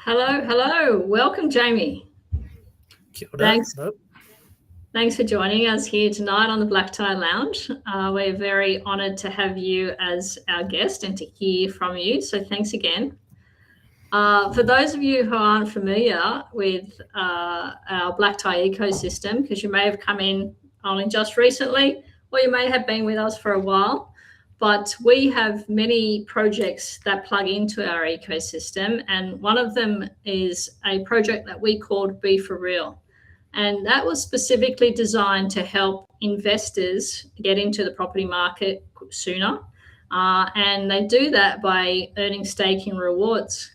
Hello, hello. Welcome, Jamie. Kia ora. Thanks. Thanks for joining us here tonight on the Black Tie Lounge. We're very honoured to have you as our guest and to hear from you. So thanks again. For those of you who aren't familiar with our black tie ecosystem, because you may have come in only just recently, or you may have been with us for a while, but we have many projects that plug into our ecosystem. And one of them is a project that we called Be For Real. And that was specifically designed to help investors get into the property market sooner. And they do that by earning staking rewards.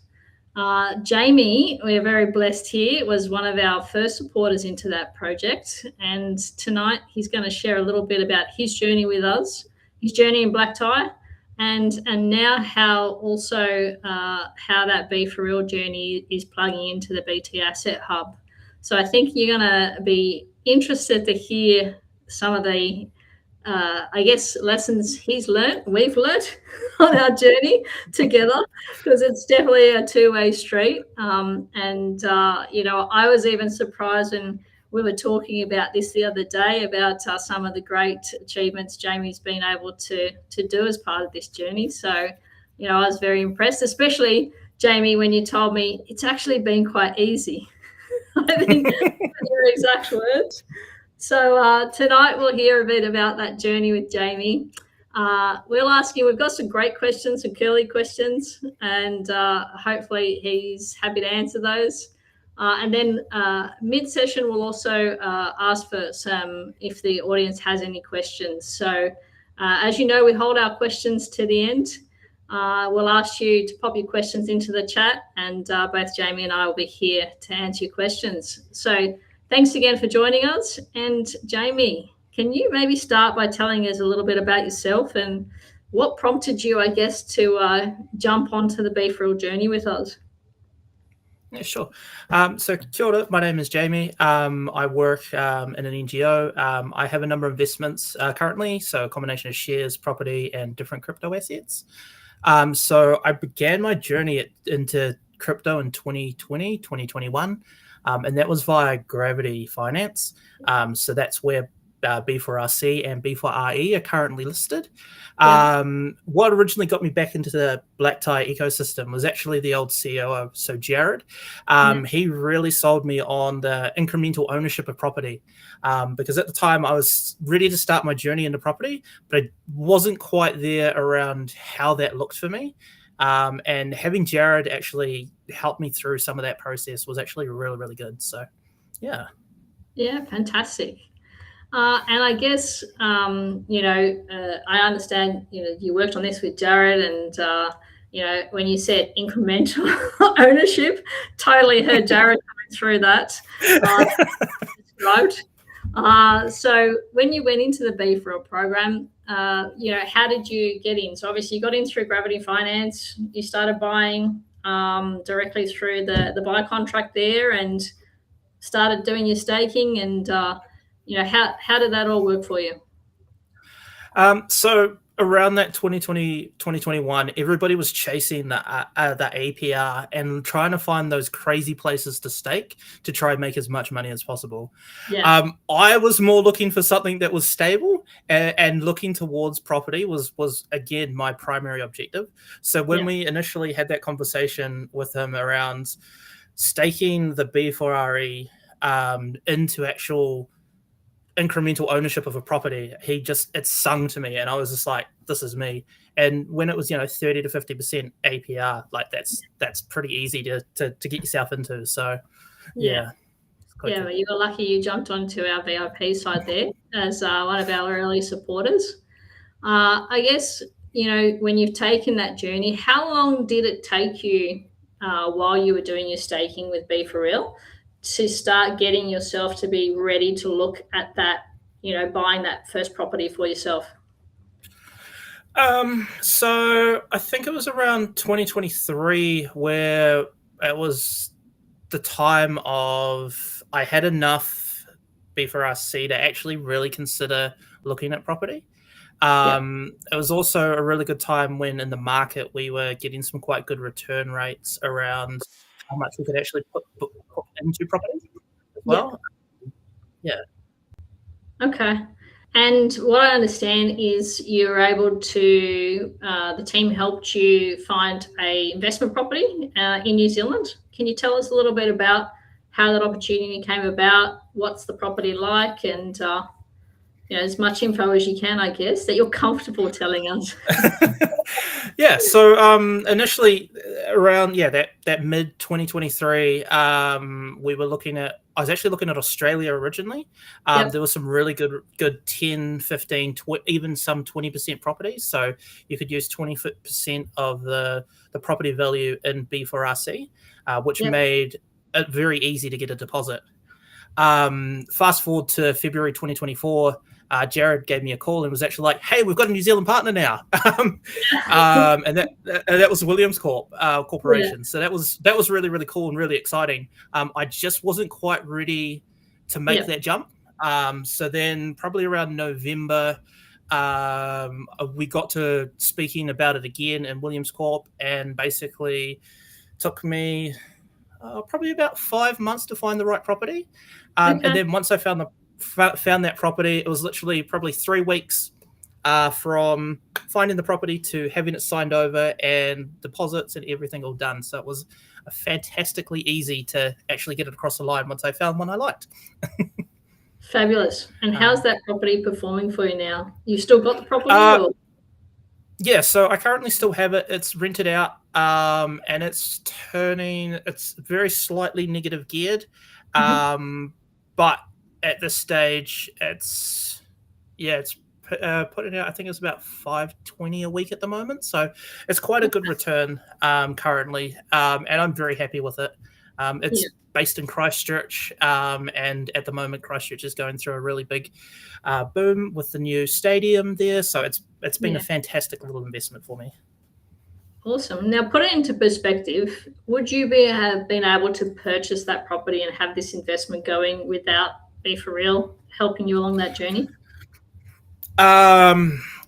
Jamie, we're very blessed here, was one of our first supporters into that project. And tonight he's going to share a little bit about his journey with us, his journey in black tie, and now how also how that Be For Real journey is plugging into the BT Asset Hub. So I think you're going to be interested to hear some of the I guess lessons we've learned on our journey together, because it's definitely a two-way street. I was even surprised when we were talking about this the other day about some of the great achievements Jamie's been able to do as part of this journey. So, I was very impressed, especially Jamie, when you told me it's actually been quite easy. I think your exact words. So tonight we'll hear a bit about that journey with Jamie. We'll ask you, we've got some great questions, some curly questions, and hopefully he's happy to answer those. And then mid-session, we'll also ask for if the audience has any questions. So as you know, we hold our questions to the end. We'll ask you to pop your questions into the chat, and both Jamie and I will be here to answer your questions. So thanks again for joining us. And Jamie, can you maybe start by telling us a little bit about yourself and what prompted you, I guess, to jump onto the Be For Real journey with us? Yeah, sure. So kia ora, my name is Jamie. I work in an NGO. I have a number of investments currently, so a combination of shares, property, and different crypto assets. So I began my journey into crypto in 2020, 2021. And that was via Gravity Finance. So that's where B4RC and B4RE are currently listed. What originally got me back into the black tie ecosystem was actually the old CEO, so Jared. He really sold me on the incremental ownership of property, because at the time I was ready to start my journey into property, but I wasn't quite there around how that looked for me. And having Jared actually help me through some of that process was actually really, really good. So, yeah. Yeah, fantastic. And I guess, I understand, you worked on this with Jared, and, when you said incremental ownership, totally heard Jared coming through that. Described. So when you went into the Be For Real program, how did you get in? So obviously you got in through Gravity Finance. You started buying directly through the buy contract there, and started doing your staking. And how did that all work for you? So around that 2020, 2021, everybody was chasing the APR and trying to find those crazy places to stake to try and make as much money as possible. Yeah. I was more looking for something that was stable, and looking towards property was again my primary objective. So when we initially had that conversation with him around staking the B4RE into actual incremental ownership of a property, it sung to me, and I was just like, this is me. And when it was 30 to 50% APR, like that's pretty easy to get yourself into. So yeah. Well, you were lucky you jumped onto our VIP side there as one of our early supporters. I guess, when you've taken that journey, how long did it take you while you were doing your staking with Be For Real to start getting yourself to be ready to look at that, buying that first property for yourself? So I think it was around 2023 where it was the time of I had enough B4RC to actually really consider looking at property. It was also a really good time when in the market we were getting some quite good return rates around how much we could actually put into property as well. Yeah. Okay. And what I understand is you were able to, the team helped you find a investment property in New Zealand. Can you tell us a little bit about how that opportunity came about? What's the property like? And as much info as you can, I guess, that you're comfortable telling us. Yeah. So initially around that mid 2023, we were looking at. I was actually looking at Australia originally. Yep. There was some really good 10, 15, even some 20% properties. So you could use 20% of the property value in B4RC, which Yep. made it very easy to get a deposit. Fast forward to February 2024. Jared gave me a call and was actually like, "Hey, we've got a New Zealand partner now," and that was Williams Corporation. Yeah. So that was really, really cool and really exciting. I just wasn't quite ready to make that jump. So then probably around November, we got to speaking about it again in Williams Corp, and basically took me probably about 5 months to find the right property. And then once I found that property, it was literally probably 3 weeks from finding the property to having it signed over and deposits and everything all done. So it was fantastically easy to actually get it across the line once I found one I liked. Fabulous. And how's that property performing for you now? You still got the property? Or? Yeah, so I currently still have it. It's rented out, and it's very slightly negative geared. But at this stage, it's putting out, I think it's about $520 a week at the moment. So it's quite a good return currently, and I'm very happy with it. It's based in Christchurch, and at the moment Christchurch is going through a really big boom with the new stadium there. So it's been a fantastic little investment for me. Awesome. Now, put it into perspective. Would you have been able to purchase that property and have this investment going without B4Real helping you along that journey?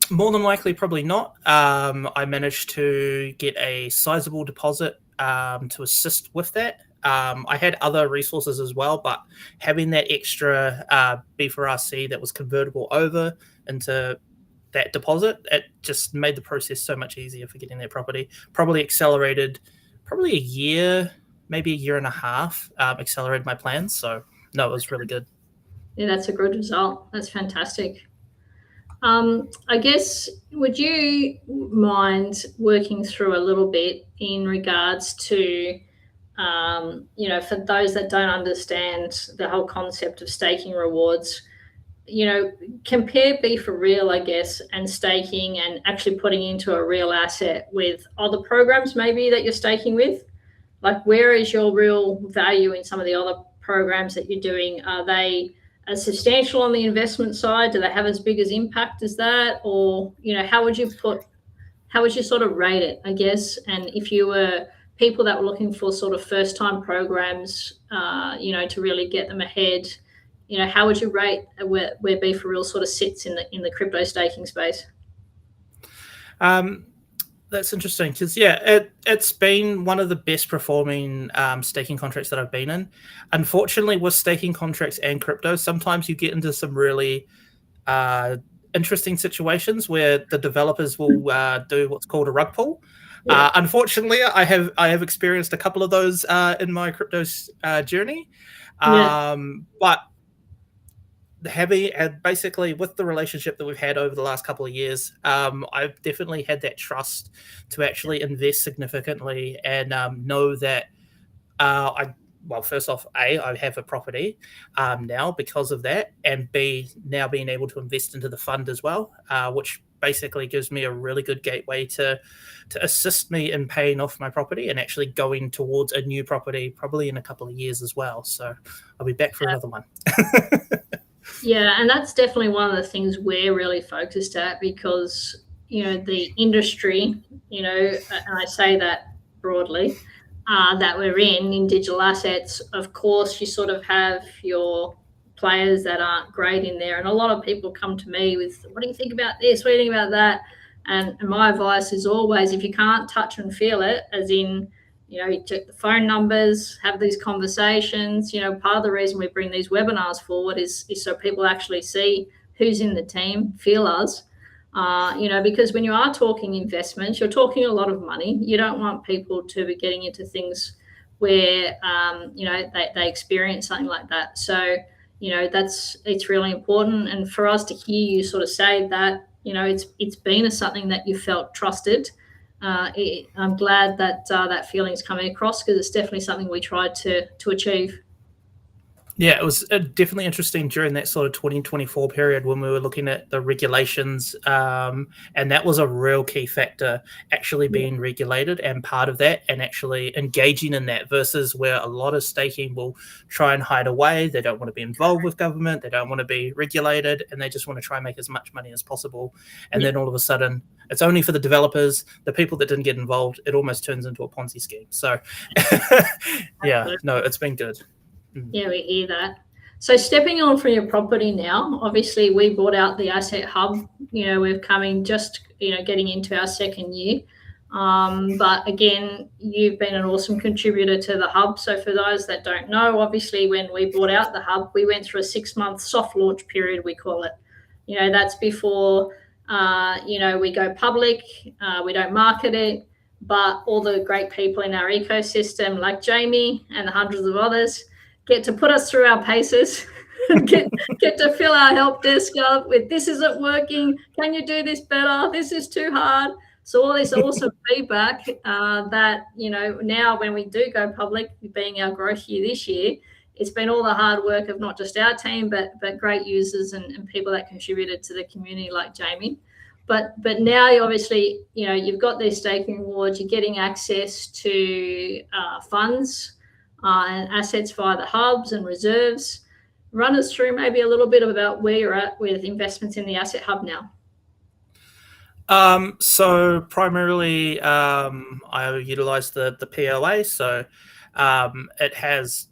More than likely, probably not. I managed to get a sizable deposit to assist with that. I had other resources as well, but having that extra B4RC that was convertible over into that deposit, it just made the process so much easier for getting that property. Probably accelerated a year, maybe a year and a half, accelerated my plans. So no, it was really good. Yeah, that's a good result. That's fantastic. I guess, would you mind working through a little bit in regards to, for those that don't understand the whole concept of staking rewards, compare B4Real, I guess, and staking and actually putting into a real asset with other programs maybe that you're staking with? Like, where is your real value in some of the other programs that you're doing? Are they as substantial on the investment side? Do they have as big as impact as that? Or, how would you sort of rate it, I guess? And if you were people that were looking for sort of first time programs, to really get them ahead, how would you rate where B4Real sort of sits in the crypto staking space? That's interesting because it's been one of the best performing staking contracts that I've been in. Unfortunately, with staking contracts and crypto, sometimes you get into some really interesting situations where the developers will do what's called a rug pull. Unfortunately, I have experienced a couple of those in my crypto journey, but basically with the relationship that we've had over the last couple of years, I've definitely had that trust to actually invest significantly and know that first off, I have a property now because of that, and B, now being able to invest into the fund as well, which basically gives me a really good gateway to assist me in paying off my property and actually going towards a new property probably in a couple of years as well. So I'll be back for another one. Yeah, and that's definitely one of the things we're really focused at because, the industry, and I say that broadly, that we're in digital assets, of course, you sort of have your players that aren't great in there. And a lot of people come to me with, what do you think about this? What do you think about that? And my advice is always, if you can't touch and feel it, as in, you check the phone numbers, have these conversations. Part of the reason we bring these webinars forward is so people actually see who's in the team, feel us. Because when you are talking investments, you're talking a lot of money. You don't want people to be getting into things where they experience something like that. So it's really important. And for us to hear you sort of say that, it's been something that you felt trusted. I'm glad that that feeling's coming across, because it's definitely something we tried to achieve. Yeah, it was definitely interesting during that sort of 2024 period when we were looking at the regulations, and that was a real key factor, actually being regulated and part of that, and actually engaging in that, versus where a lot of staking will try and hide away. They don't want to be involved with government, they don't want to be regulated, and they just want to try and make as much money as possible. And then all of a sudden, it's only for the developers, the people that didn't get involved. It almost turns into a Ponzi scheme. So, yeah, no, it's been good. Yeah, we hear that. So stepping on from your property now, obviously we bought out the Asset Hub. We're coming just, getting into our second year. But again, you've been an awesome contributor to the Hub. So for those that don't know, obviously when we bought out the Hub, we went through a 6-month soft launch period, we call it. That's before, we go public, we don't market it, but all the great people in our ecosystem, like Jamie and the hundreds of others, get to put us through our paces, get to fill our help desk up with, this isn't working, can you do this better, this is too hard. So all this awesome feedback that, now when we do go public, being our growth year this year, it's been all the hard work of not just our team, but great users and people that contributed to the community like Jamie. But now you obviously, you've got these staking rewards, you're getting access to funds and assets via the hubs and reserves. Run us through maybe a little bit about where you're at with investments in the Asset Hub now. So primarily, I utilize the POA. So it has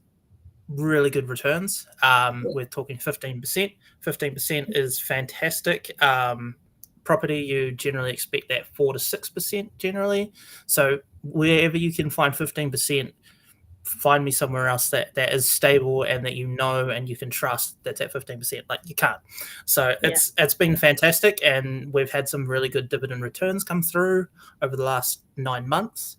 really good returns. We're talking 15%. 15% is fantastic. Property, you generally expect that 4 to 6% generally. So wherever you can find 15%, find me somewhere else that is stable and that and you can trust that's at 15%. Like, you can't. So it's been fantastic, and we've had some really good dividend returns come through over the last 9 months,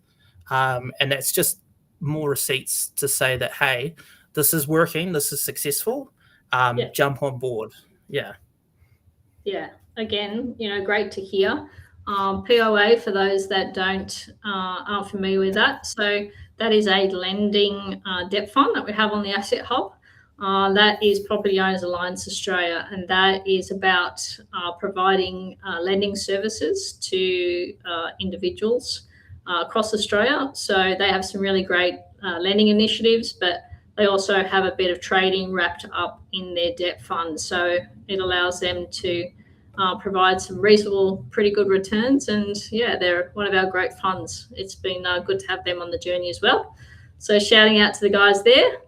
and that's just more receipts to say that, hey, this is working, this is successful. Jump on board. Again, great to hear. POA, for those that aren't familiar with that, so that is a lending debt fund that we have on the Asset Hub. That is Property Owners Alliance Australia, and that is about providing lending services to individuals across Australia. So they have some really great lending initiatives, but they also have a bit of trading wrapped up in their debt fund. So it allows them to provide some reasonable, pretty good returns. And they're one of our great funds. It's been good to have them on the journey as well. So shouting out to the guys there.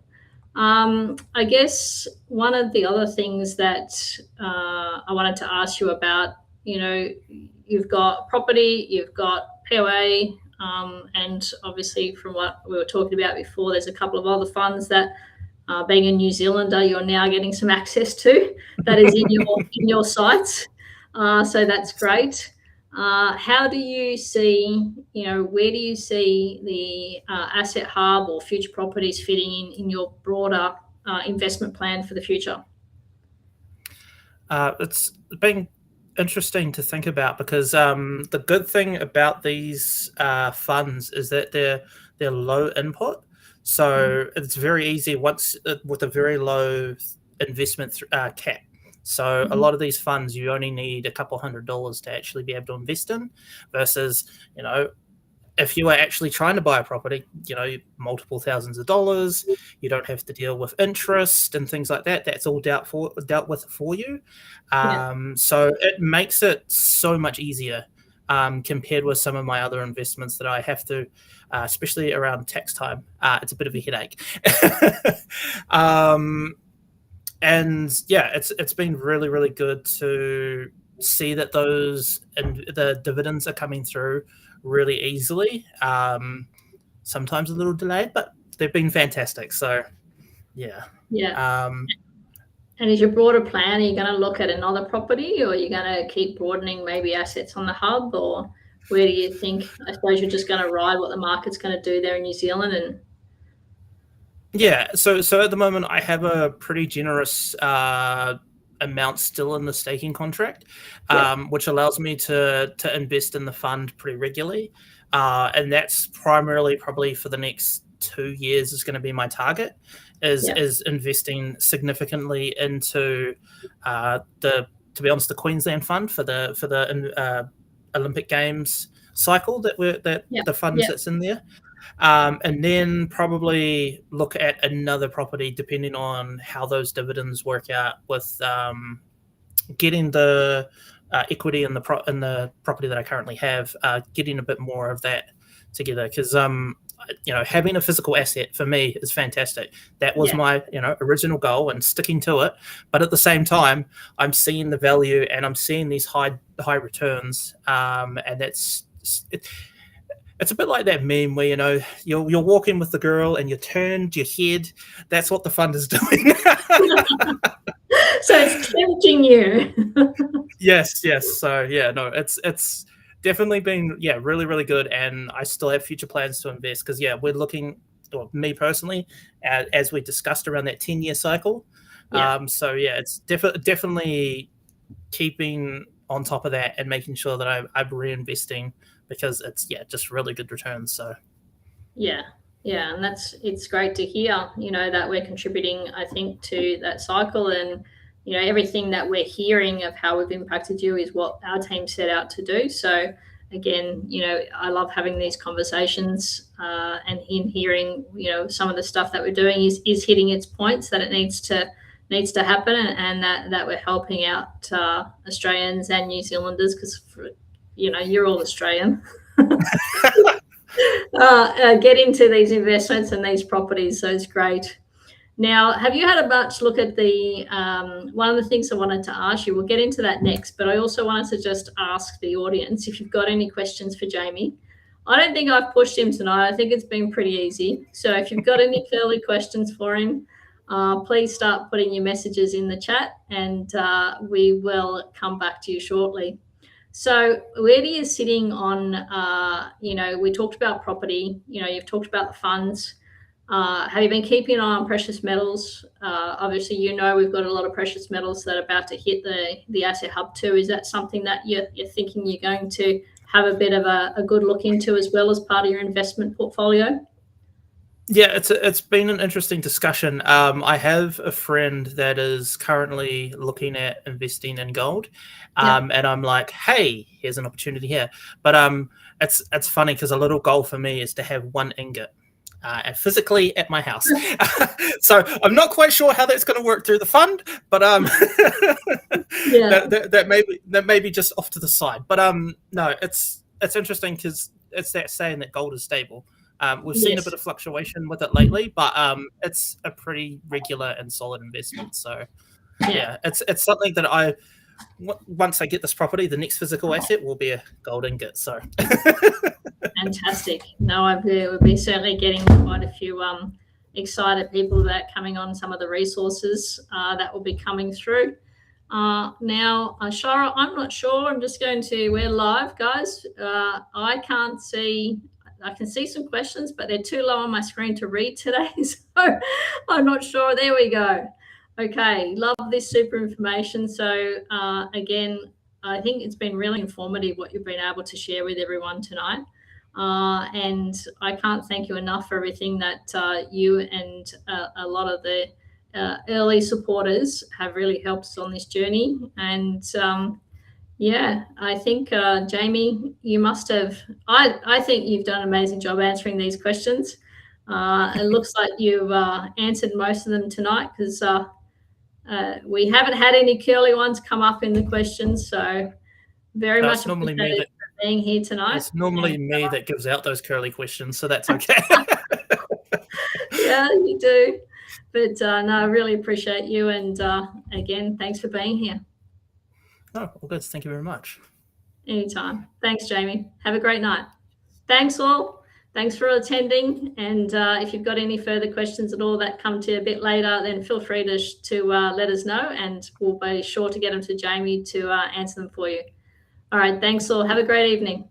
I guess one of the other things that I wanted to ask you about, you've got property, you've got POA, and obviously from what we were talking about before, there's a couple of other funds that, being a New Zealander, you're now getting some access to that is in your sites. So that's great. How do you see, where do you see the Asset Hub or future properties fitting in your broader investment plan for the future? It's been interesting to think about, because the good thing about these funds is that they're low input. So it's very easy with a very low investment cap. So a lot of these funds, you only need a couple $100 to actually be able to invest in, versus, if you are actually trying to buy a property, multiple thousands of dollars, you don't have to deal with interest and things like that. That's all dealt with for you. So it makes it so much easier compared with some of my other investments that I have to, especially around tax time. It's a bit of a headache. And it's been really, really good to see that the dividends are coming through really easily. sometimes a little delayed, but they've been fantastic. So, yeah. And is your broader plan, are you going to look at another property, or are you going to keep broadening maybe assets on the hub, or where do you think? I suppose you're just going to ride what the market's going to do there in New Zealand. And yeah, so at the moment I have a pretty generous amount still in the staking contract, which allows me to invest in the fund pretty regularly, and that's primarily probably for the next 2 years is going to be my target, is investing significantly into to be honest, the Queensland fund for the Olympic Games cycle that the fund that's in there. And then probably look at another property depending on how those dividends work out with getting the equity in the property that I currently have, getting a bit more of that together, because having a physical asset for me is fantastic. That was my original goal, and sticking to it. But at the same time, I'm seeing the value and I'm seeing these high returns, and that's it's a bit like that meme where you're walking with the girl and you turned your head. That's what the fund is doing. So it's tempting you. Yes. So no, it's definitely been really, really good, and I still have future plans to invest because we're looking, or me personally, as we discussed, around that 10-year cycle. So it's definitely keeping on top of that and making sure that I'm reinvesting, because it's just really good returns. So and it's great to hear that we're contributing, I think, to that cycle. And everything that we're hearing of how we've impacted you is what our team set out to do. So again, I love having these conversations, and in hearing some of the stuff that we're doing is hitting its points that it needs to happen, and that we're helping out Australians and New Zealanders, because you're all Australian. Get into these investments and these properties. So it's great. Now, have you had a much look at the one of the things I wanted to ask you? We'll get into that next, but I also wanted to just ask the audience if you've got any questions for Jamie. I don't think I've pushed him tonight. I think it's been pretty easy. So if you've got any curly questions for him, please start putting your messages in the chat, and we will come back to you shortly. So where are you sitting on, we talked about property, you've talked about the funds. Have you been keeping an eye on precious metals? Obviously, we've got a lot of precious metals that are about to hit the Asset Hub too. Is that something that you're thinking you're going to have a bit of a good look into as well as part of your investment portfolio? Yeah, it's been an interesting discussion. I have a friend that is currently looking at investing in gold, and I'm like, hey, here's an opportunity here. But it's funny because a little goal for me is to have one ingot physically at my house. So I'm not quite sure how that's going to work through the fund, but that may be just off to the side. But no, it's interesting because it's that saying that gold is stable. We've seen a bit of fluctuation with it lately, but it's a pretty regular and solid investment. So it's something that once I get this property, the next physical asset will be a gold ingot. So fantastic. No, we'll be certainly getting quite a few excited people that coming on some of the resources that will be coming through. Now, Shara, I'm not sure. I'm just going to, we're live, guys. I can't see. I can see some questions, but they're too low on my screen to read today, so I'm not sure. There we go. Okay, love this super information. So again, I think it's been really informative what you've been able to share with everyone tonight. And I can't thank you enough for everything that you and a lot of the early supporters have really helped us on this journey. And I think, Jamie, you must have, I think you've done an amazing job answering these questions. It looks like you've answered most of them tonight, because we haven't had any curly ones come up in the questions. So very much appreciated for being here tonight. It's normally me that gives out those curly questions, so that's okay. Yeah, you do. But no, I really appreciate you. And again, thanks for being here. Oh, all good. Thank you very much. Anytime. Thanks, Jamie. Have a great night. Thanks all. Thanks for attending. And if you've got any further questions at all that come to you a bit later, then feel free to let us know, and we'll be sure to get them to Jamie to answer them for you. All right. Thanks all. Have a great evening.